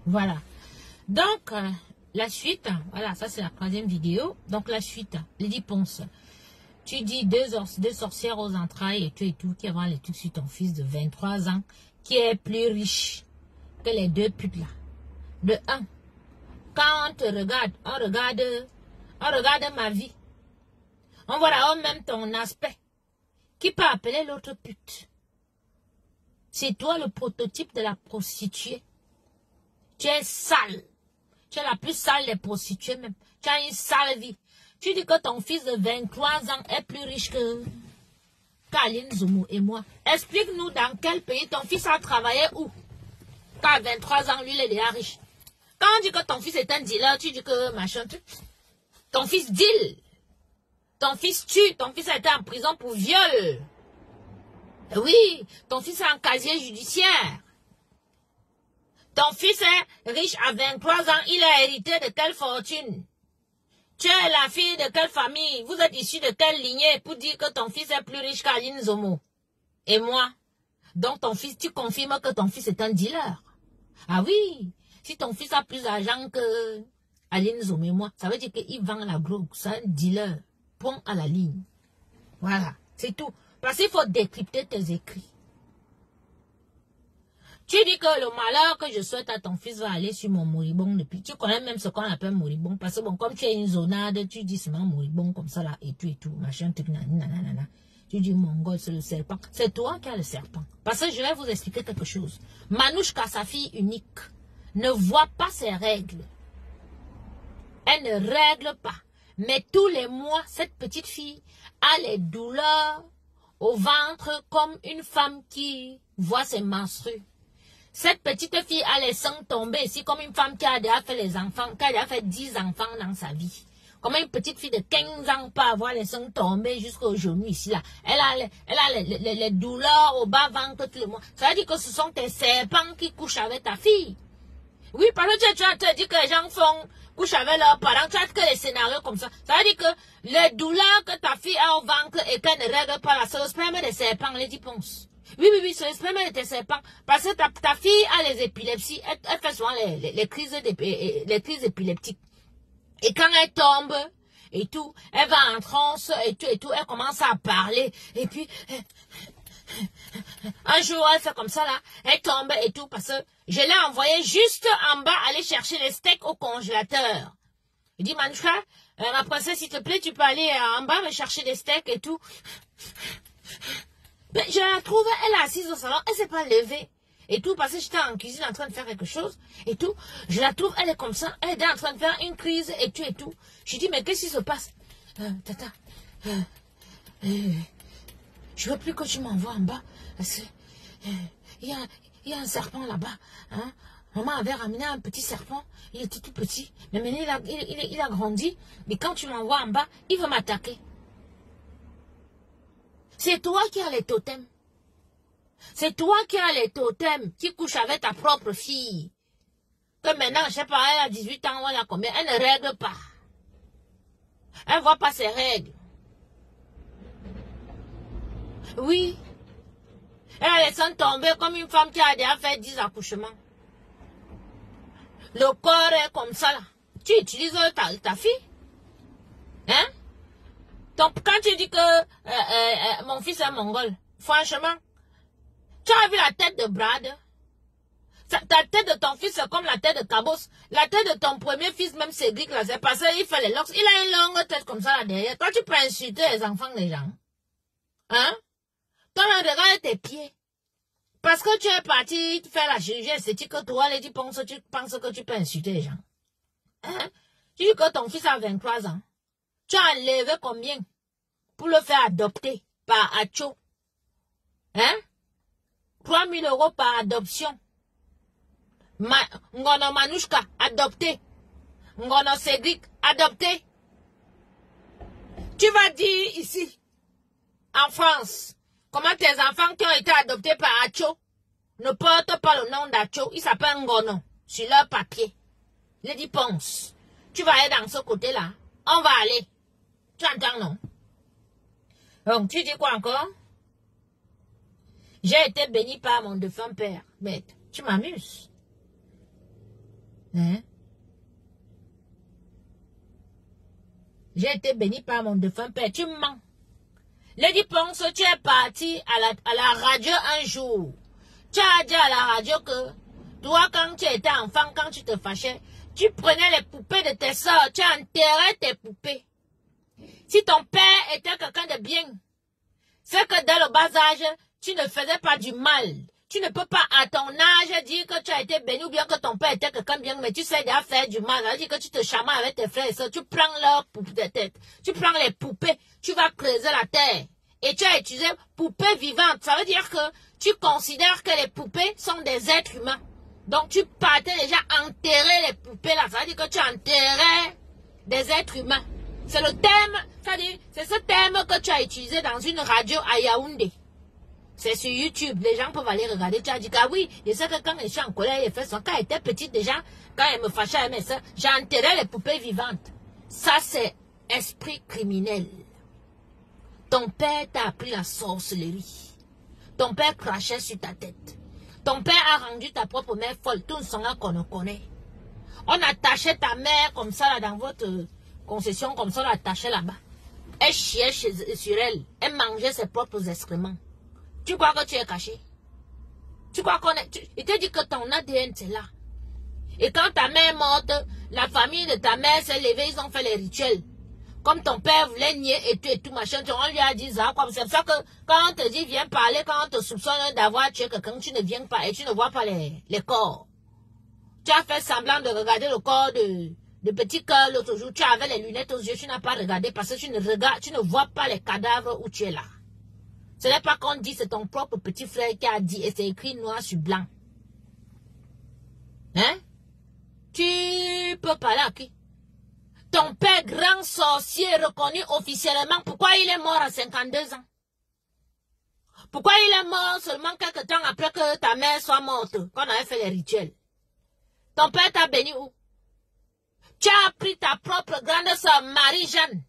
Voilà. Donc, la suite, voilà, ça c'est la troisième vidéo. Donc, la suite, Lady Ponce. Tu dis deux sorcières aux entrailles et tout, qui vont les trucs sur ton fils de 23 ans, qui est plus riche que les deux putes là. De un, quand on te regarde, on regarde ma vie. On voit même ton aspect. Qui peut appeler l'autre pute? C'est toi le prototype de la prostituée. Tu es sale. Tu es la plus sale des prostituées même. Tu as une sale vie. Tu dis que ton fils de 23 ans est plus riche que Aline Zoumou et moi. Explique-nous dans quel pays ton fils a travaillé où? Qu'à 23 ans, lui, il est déjà riche. Quand on dit que ton fils est un dealer, tu dis que machin, ton fils deal. Ton fils tue. Ton fils a été en prison pour viol. Oui, ton fils est en casier judiciaire. Ton fils est riche à 23 ans. Il a hérité de quelle fortune? Tu es la fille de quelle famille? Vous êtes issu de quelle lignée pour dire que ton fils est plus riche qu'Aline Zomo? Et moi? Donc ton fils, tu confirmes que ton fils est un dealer? Ah oui, si ton fils a plus d'argent que Aline Zomo et moi, ça veut dire qu'il vend la drogue. C'est un dealer. Point à la ligne. Voilà, c'est tout. Parce qu'il faut décrypter tes écrits. Tu dis que le malheur que je souhaite à ton fils va aller sur mon moribond depuis. Tu connais même ce qu'on appelle moribond. Parce que bon, comme tu es une zonade, tu dis seulement moribond comme ça là, et tout, machin, truc, nanana. Tu dis mongol, c'est le serpent. C'est toi qui as le serpent. Parce que je vais vous expliquer quelque chose. Manouchka, sa fille unique, ne voit pas ses règles. Elle ne règle pas. Mais tous les mois, cette petite fille a les douleurs au ventre comme une femme qui voit ses menstrues. Cette petite fille a les sangs tombés ici comme une femme qui a déjà fait les enfants, qui a déjà fait 10 enfants dans sa vie. Comme une petite fille de 15 ans peut avoir les sangs tombés jusqu'au genou ici là. Elle a les douleurs au bas-ventre tout le mois. Ça veut dire que ce sont tes serpents qui couchent avec ta fille. Oui, parce que tu as te dit que les gens couchent avec leurs parents, tu as que les scénarios comme ça. Ça veut dire que les douleurs que ta fille a au ventre et qu'elle ne règle pas là, c'est le sperme des serpents, Lady Ponce. Oui, c'est le sperme de tes serpents. Parce que ta fille a les épilepsies, elle fait souvent les crises épileptiques. Et quand elle tombe, et tout, elle va en transe, et tout, elle commence à parler, et puis, un jour, elle fait comme ça, là, elle tombe et tout, parce que je l'ai envoyée juste en bas aller chercher les steaks au congélateur. Il dit, Manouchka, ma princesse, s'il te plaît, tu peux aller en bas me chercher des steaks et tout. Mais je la trouve, elle est assise au salon, elle s'est pas levée. Et tout, parce que j'étais en cuisine en train de faire quelque chose, et tout. Je la trouve, elle est comme ça, elle est en train de faire une crise, et tout. Je dis, mais qu'est-ce qui se passe? Tata, je veux plus que tu m'envoies en bas, parce que il y a un serpent là-bas. Hein? Maman avait ramené un petit serpent, il était tout petit, mais maintenant il a grandi, mais quand tu m'envoies en bas, il veut m'attaquer. C'est toi qui as les totems. C'est toi qui as les totems, qui couches avec ta propre fille. Que maintenant, je sais pas, elle a 18 ans, ou elle a combien, elle ne règle pas. Elle ne voit pas ses règles. Oui. Elle a les seins tombés comme une femme qui a déjà fait 10 accouchements. Le corps est comme ça là. Tu utilises ta fille. Hein? Donc quand tu dis que mon fils est mongol, franchement, tu as vu la tête de Brad? Ta tête de ton fils c'est comme la tête de Cabos. La tête de ton premier fils, même Cédric, là, c'est parce qu'il fait les locks. Il a une longue tête comme ça là derrière. Toi, tu peux insulter les enfants des gens. Hein? Toi, regarde tes pieds. Parce que tu es parti faire la chirurgie esthétique, toi, tu penses que tu peux insulter les gens. Hein? Tu dis que ton fils a 23 ans. Tu as enlevé combien pour le faire adopter par Acho? Hein? 3 000 € par adoption. Ngono Manouchka, adopté. Ngono Cédric, adopté. Tu vas dire ici, en France, comment tes enfants qui ont été adoptés par Acho ne portent pas le nom d'Acho. Ils s'appellent Ngono sur leur papier. Lady Ponce, tu vas aller dans ce côté-là. On va aller. Tu entends, non? Donc, tu dis quoi encore? J'ai été béni par mon défunt père. Mais tu m'amuses. Hein? J'ai été béni par mon défunt père. Tu mens. Lady Ponce, tu es parti à la radio un jour. Tu as dit à la radio que toi, quand tu étais enfant, quand tu te fâchais, tu prenais les poupées de tes soeurs, tu enterrais tes poupées. Si ton père était quelqu'un de bien, c'est que dès le bas âge, tu ne faisais pas du mal. Tu ne peux pas à ton âge dire que tu as été béni ou bien que ton père était quelqu'un de bien, mais tu sais déjà faire du mal. Ça veut dire que tu te chamailles avec tes frères et soeurs, tu prends leurs poupées de tête, tu prends les poupées, tu vas creuser la terre. Et tu as utilisé poupées vivantes. Ça veut dire que tu considères que les poupées sont des êtres humains. Donc tu partais déjà enterrer les poupées là. Ça veut dire que tu enterrais des êtres humains. C'est le thème, c'est-à-dire, c'est ce thème que tu as utilisé dans une radio à Yaoundé. C'est sur YouTube, les gens peuvent aller regarder. Tu as dit que ah oui, je sais que quand je suis en colère, quand elle était petite déjà, quand elle me fâchait avec mes soeurs, j'enterrais les poupées vivantes. Ça, c'est esprit criminel. Ton père t'a appris la sorcellerie. Ton père crachait sur ta tête. Ton père a rendu ta propre mère folle. Tout ce qu'on ne connaît. On attachait ta mère comme ça là, dans votre concession, comme ça, on l'attachait là-bas. Elle chiait sur elle. Elle mangeait ses propres excréments. Tu crois que tu es caché? Tu crois qu'on est... Il te dit que ton ADN, c'est là. Et quand ta mère est morte, la famille de ta mère s'est levée, ils ont fait les rituels. Comme ton père voulait nier et tout machin, on lui a dit ça. C'est pour ça que quand on te dit viens parler, quand on te soupçonne d'avoir tué quelqu'un, tu ne viens pas et tu ne vois pas les corps. Tu as fait semblant de regarder le corps de petit cœur l'autre jour. Tu avais les lunettes aux yeux, tu n'as pas regardé parce que tu ne vois pas les cadavres où tu es là. Ce n'est pas qu'on dit, c'est ton propre petit frère qui a dit et c'est écrit noir sur blanc. Hein? Tu peux parler à qui? Ton père, grand sorcier reconnu officiellement, pourquoi il est mort à 52 ans? Pourquoi il est mort seulement quelques temps après que ta mère soit morte, qu'on avait fait les rituels? Ton père t'a béni où? Tu as pris ta propre grande soeur Marie-Jeanne.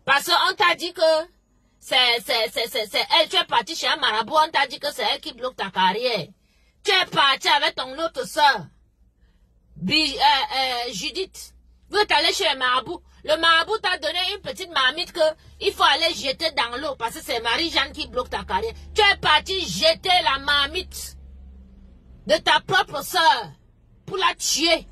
Parce qu'on t'a dit que c'est elle, tu es parti chez un marabout, on t'a dit que c'est elle qui bloque ta carrière. Tu es parti avec ton autre soeur, Judith. Vous êtes allé chez le marabout. Le marabout t'a donné une petite marmite que il faut aller jeter dans l'eau parce que c'est Marie-Jeanne qui bloque ta carrière. Tu es parti jeter la marmite de ta propre soeur pour la tuer.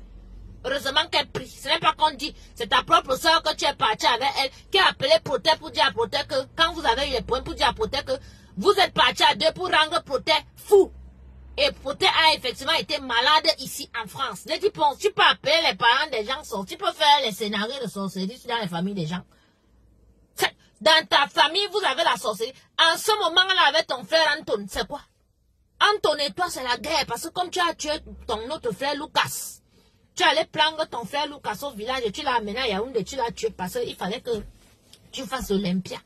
Heureusement qu'elle prie. Ce n'est pas qu'on dit, c'est ta propre soeur que tu es parti avec elle, qui a appelé Protet pour dire à Protet que, quand vous avez eu les points pour dire à Protet que vous êtes parti à deux pour rendre Protet fou. Et Protet a effectivement été malade ici en France. Tu peux appeler les parents des gens, tu peux faire les scénarios de sorcellerie dans les familles des gens. Dans ta famille, vous avez la sorcellerie. En ce moment-là, avec ton frère Anton, c'est quoi? Anton et toi, c'est la guerre. Parce que comme tu as tué ton autre frère Lucas, tu allais prendre ton frère Lucas au village et tu l'as amené à Yaoundé, tu l'as tué parce qu'il fallait que tu fasses Olympia.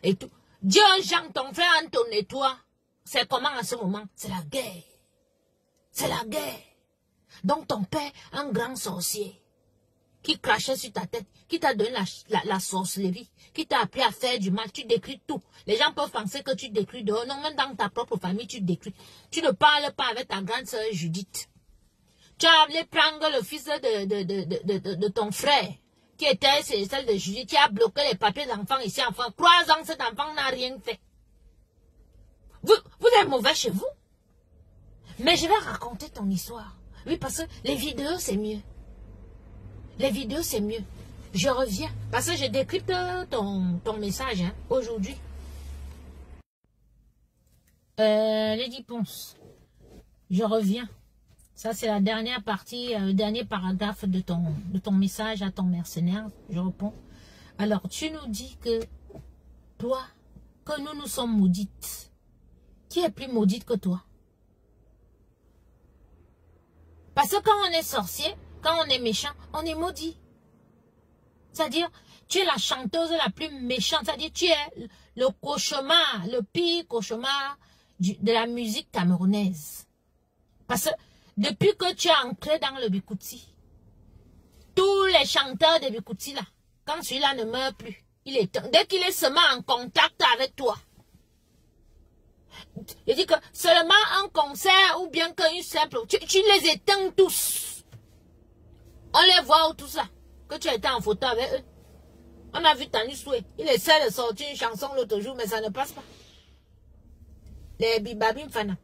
Et tout. Dieu, Jean, ton frère Anton et toi, c'est comment en ce moment? C'est la guerre. C'est la guerre. Donc ton père, un grand sorcier, qui crachait sur ta tête, qui t'a donné la sorcellerie, qui t'a appris à faire du mal, tu décris tout. Les gens peuvent penser que tu décris dehors. Non, même dans ta propre famille, tu décris. Tu ne parles pas avec ta grande sœur Judith. Tu as allé prendre le fils de ton frère, qui était celle de Judith, qui a bloqué les papiers d'enfants ici en France. 3 ans, cet enfant n'a rien fait. Vous êtes mauvais chez vous. Mais je vais raconter ton histoire. Oui, parce que les vidéos, c'est mieux. Les vidéos, c'est mieux. Je reviens. Parce que je décrypte ton message hein, aujourd'hui. Lady Ponce. Je reviens. Ça, c'est la dernière partie, le dernier paragraphe de ton message à ton mercenaire. Je réponds. Alors, tu nous dis que toi, que nous sommes maudites. Qui est plus maudite que toi? Parce que quand on est sorcier, quand on est méchant, on est maudit. C'est-à-dire, tu es la chanteuse la plus méchante. C'est-à-dire, tu es le cauchemar, le pire cauchemar de la musique camerounaise. Parce que depuis que tu es entré dans le Bikouti, tous les chanteurs de Bikouti là, quand celui-là ne meurt plus, dès qu'il est seulement en contact avec toi, je dis que seulement un concert ou bien qu'une simple, tu les éteins tous. On les voit où tout ça. Que tu étais en photo avec eux. On a vu Tani Soué. Il essaie de sortir une chanson l'autre jour, mais ça ne passe pas. Les Bibabim Fana.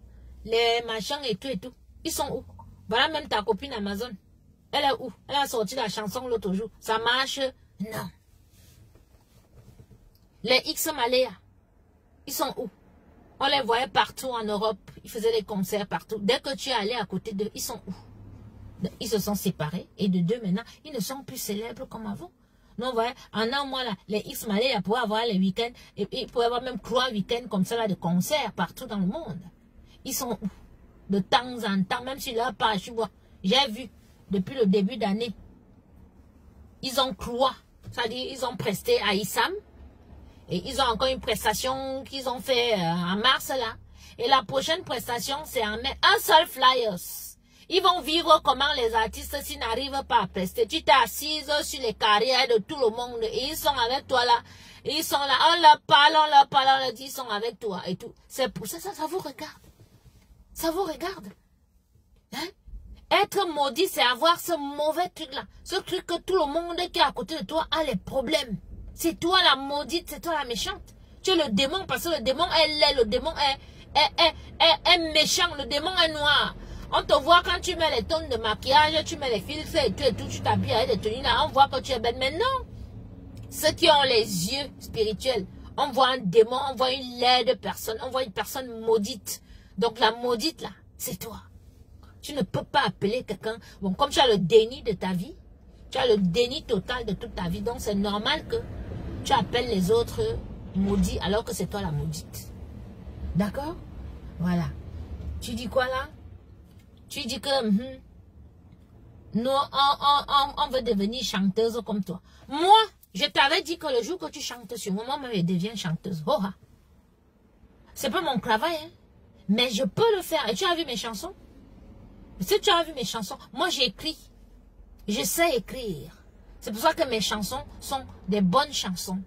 Les machins et tout et tout. Ils sont où? Voilà même ta copine Amazon. Elle est où? Elle a sorti la chanson l'autre jour. Ça marche? Non. Les X Malaya. Ils sont où? On les voyait partout en Europe. Ils faisaient des concerts partout. Dès que tu es allé à côté d'eux, ils sont où? Ils se sont séparés. Et de deux maintenant, ils ne sont plus célèbres comme avant. Non, vous voyez, en un mois là, les X Malaya pouvaient avoir les week-ends. Et ils pouvaient avoir même 3 week-ends comme ça là de concerts partout dans le monde. Ils sont où? De temps en temps, même sur leur page, tu vois. J'ai vu, depuis le début d'année, ils ont croix. C'est-à-dire, ils ont presté à Issam. Et ils ont encore une prestation qu'ils ont fait en mars là. Et la prochaine prestation, c'est en mai. Un seul flyers. Ils vont vivre comment les artistes s'ils n'arrivent pas à prester. Tu t'es assise sur les carrières de tout le monde. Et ils sont avec toi là. Et ils sont là. On leur parle, on leur dit, ils sont avec toi et tout. C'est pour ça, ça vous regarde. Ça vous regarde. Hein? Être maudit, c'est avoir ce mauvais truc-là. Ce truc que tout le monde qui est à côté de toi a les problèmes. C'est toi la maudite, c'est toi la méchante. Tu es le démon parce que le démon est laid, le démon est méchant, le démon est noir. On te voit quand tu mets les tonnes de maquillage, tu mets les filtres et tout, tu t'habilles avec des tenues là, on voit que tu es belle. Mais non, ceux qui ont les yeux spirituels, on voit un démon, on voit une laide personne, on voit une personne maudite. Donc la maudite là, c'est toi. Tu ne peux pas appeler quelqu'un, bon, comme tu as le déni de ta vie, tu as le déni total de toute ta vie, donc c'est normal que tu appelles les autres maudits alors que c'est toi la maudite. D'accord? Voilà. Tu dis quoi là? Tu dis que nous, on veut devenir chanteuse comme toi. Moi, je t'avais dit que le jour que tu chantes sur moi, moi, je deviens chanteuse. Oh, c'est pas mon travail, hein? Mais je peux le faire. Et tu as vu mes chansons? Si tu as vu mes chansons, moi j'écris. Je sais écrire. C'est pour ça que mes chansons sont des bonnes chansons.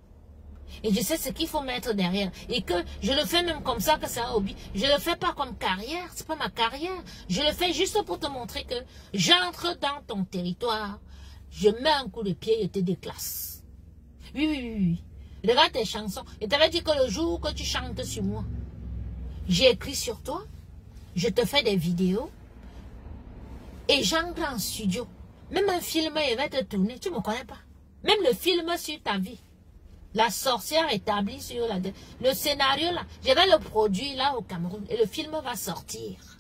Et je sais ce qu'il faut mettre derrière. Et que je le fais même comme ça, que c'est un hobby. Je le fais pas comme carrière. C'est pas ma carrière. Je le fais juste pour te montrer que j'entre dans ton territoire. Je mets un coup de pied et te déclasse. Oui, oui, oui, oui. Regarde tes chansons. Et t'avais dit que le jour que tu chantes sur moi, j'ai écrit sur toi. Je te fais des vidéos. Et j'entre en studio. Même un film, il va te tourner. Tu ne me connais pas. Même le film sur ta vie. La sorcière établie sur la... Le scénario là, je vais le produire là au Cameroun. Et le film va sortir.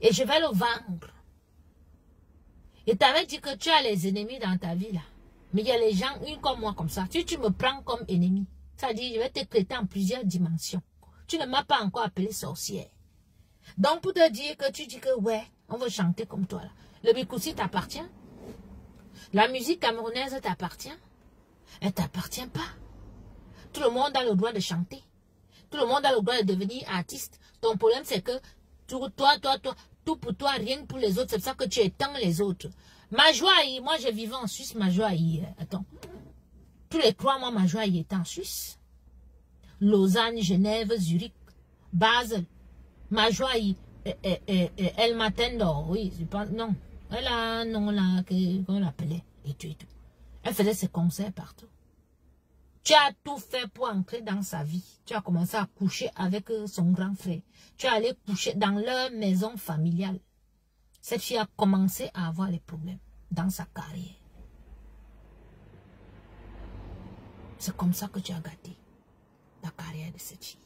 Et je vais le vendre. Et tu avais dit que tu as les ennemis dans ta vie là. Mais il y a les gens, une comme moi comme ça. Tu me prends comme ennemi. Ça dit, je vais te traiter en plusieurs dimensions. Tu ne m'as pas encore appelé sorcière. Donc pour te dire que tu dis que ouais, on veut chanter comme toi là. Le Bikoussi t'appartient. La musique camerounaise t'appartient. Elle ne t'appartient pas. Tout le monde a le droit de chanter. Tout le monde a le droit de devenir artiste. Ton problème, c'est que tout pour toi, rien que pour les autres. C'est pour ça que tu étends les autres. Majoaï, moi je vivais en Suisse, Majoaï. Attends. Tous les 3 mois, Majoaï était en Suisse. Lausanne, Genève, Zurich, Basel. Majoaï, El Matendo, oui, je pense, non. Elle a un nom là, qu'on l'appelait, et tout. Elle faisait ses concerts partout. Tu as tout fait pour entrer dans sa vie. Tu as commencé à coucher avec son grand frère. Tu es allé coucher dans leur maison familiale. Cette fille a commencé à avoir des problèmes dans sa carrière. C'est comme ça que tu as gâté la carrière de cette fille.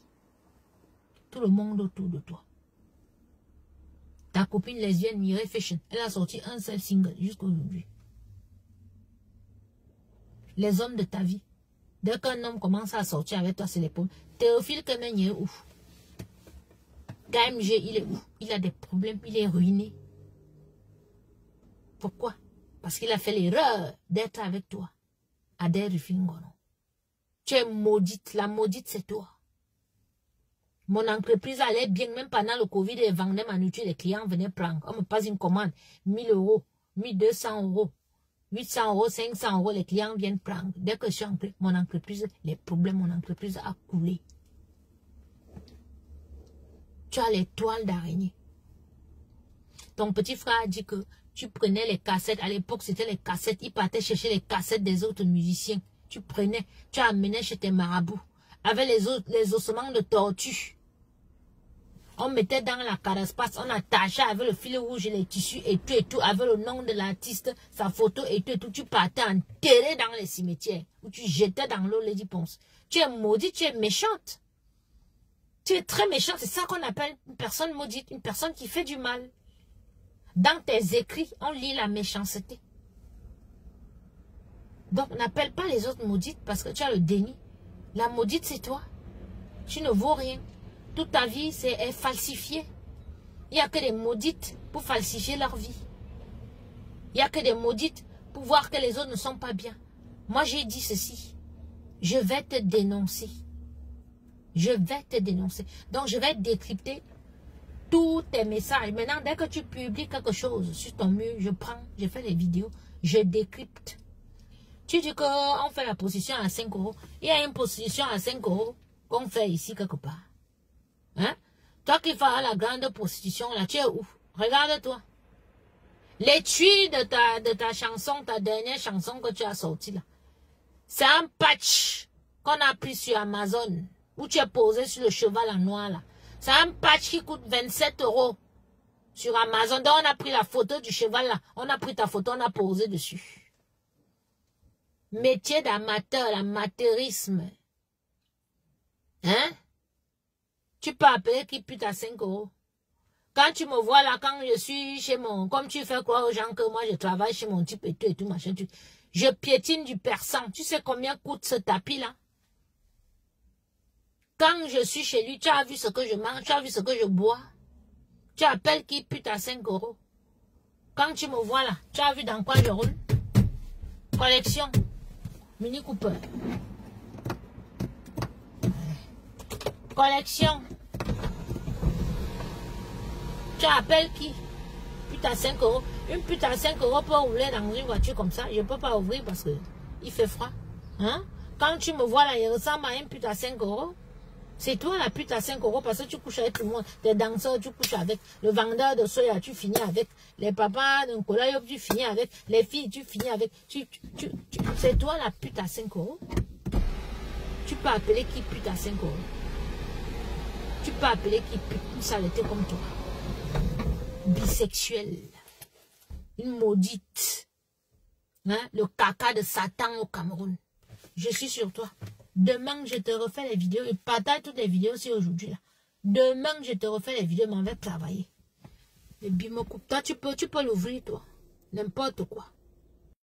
Tout le monde autour de toi. Ta copine lesbienne Mireille Fashion, elle a sorti un seul single jusqu'à aujourd'hui. Les hommes de ta vie. Dès qu'un homme commence à sortir avec toi, c'est l'épaule. Théophile Kemen, il est où? KMG, il est où? Il a des problèmes, il est ruiné. Pourquoi? Parce qu'il a fait l'erreur d'être avec toi. Ade Rufingono. Tu es maudite. La maudite, c'est toi. Mon entreprise allait bien, même pendant le Covid, et vendait ma nourriture, les clients venaient prendre. On me passe une commande, 1000 €, 1200 €, 800 €, 500 €, les clients viennent prendre. Dès que je suis entré, mon entreprise, les problèmes, mon entreprise a coulé. Tu as les toiles d'araignée. Ton petit frère a dit que tu prenais les cassettes. À l'époque, c'était les cassettes. Il partait chercher les cassettes des autres musiciens. Tu prenais, tu amenais chez tes marabouts. Avec les ossements de tortue. On mettait dans la caraspace, on attachait avec le fil rouge les tissus et tout, avec le nom de l'artiste, sa photo et tout. Tu partais enterrer dans les cimetières. Ou tu jetais dans l'eau Lady Ponce. Tu es maudite, tu es méchante. Tu es très méchante. C'est ça qu'on appelle une personne maudite, une personne qui fait du mal. Dans tes écrits, on lit la méchanceté. Donc, n'appelle pas les autres maudites parce que tu as le déni. La maudite, c'est toi. Tu ne vaux rien. Toute ta vie, est falsifiée. Il n'y a que des maudites pour falsifier leur vie. Il n'y a que des maudites pour voir que les autres ne sont pas bien. Moi, j'ai dit ceci. Je vais te dénoncer. Je vais te dénoncer. Donc, je vais décrypter tous tes messages. Maintenant, dès que tu publies quelque chose sur ton mur, je fais les vidéos, je décrypte. Tu dis qu'on fait la position à 5 €. Il y a une position à 5 € qu'on fait ici quelque part. Hein? Toi qui fais la grande prostitution, là, tu es où? Regarde-toi. Les tuiles de ta chanson, ta dernière chanson que tu as sortie là, c'est un patch qu'on a pris sur Amazon, où tu es posé sur le cheval en noir là. C'est un patch qui coûte 27 € sur Amazon. Donc on a pris la photo du cheval là, on a pris ta photo, on a posé dessus. Métier d'amateur, l'amateurisme. Hein? Tu peux appeler qui pute à 5 €. Quand tu me vois là, quand je suis chez mon... Comme tu fais croire aux gens que moi je travaille chez mon type et tout machin. Je piétine du persan. Tu sais combien coûte ce tapis là? Quand je suis chez lui, tu as vu ce que je mange, tu as vu ce que je bois. Tu appelles qui pute à 5 €. Quand tu me vois là, tu as vu dans quoi je roule? Collection. Mini Cooper. Collection. Tu appelles qui? Pute à 5 €. Une pute à 5 € peut rouler dans une voiture comme ça. Je ne peux pas ouvrir parce que il fait froid. Hein? Quand tu me vois là, il ressemble à une pute à 5 €. C'est toi la pute à 5 € parce que tu couches avec tout le monde. Les danseurs, tu couches avec. Le vendeur de soya, tu finis avec. Les papas de Nkola, tu finis avec. Les filles, tu finis avec. C'est toi la pute à 5 €. Tu peux appeler qui pute à 5 €. Tu peux appeler qui pute une saleté comme toi. Bisexuelle. Une maudite. Hein? Le caca de Satan au Cameroun. Je suis sur toi. Demain, je te refais les vidéos. Et partage toutes les vidéos aussi aujourd'hui. Demain, je te refais les vidéos, mais on va travailler. Et Bimoku, toi, tu peux l'ouvrir, toi. N'importe quoi.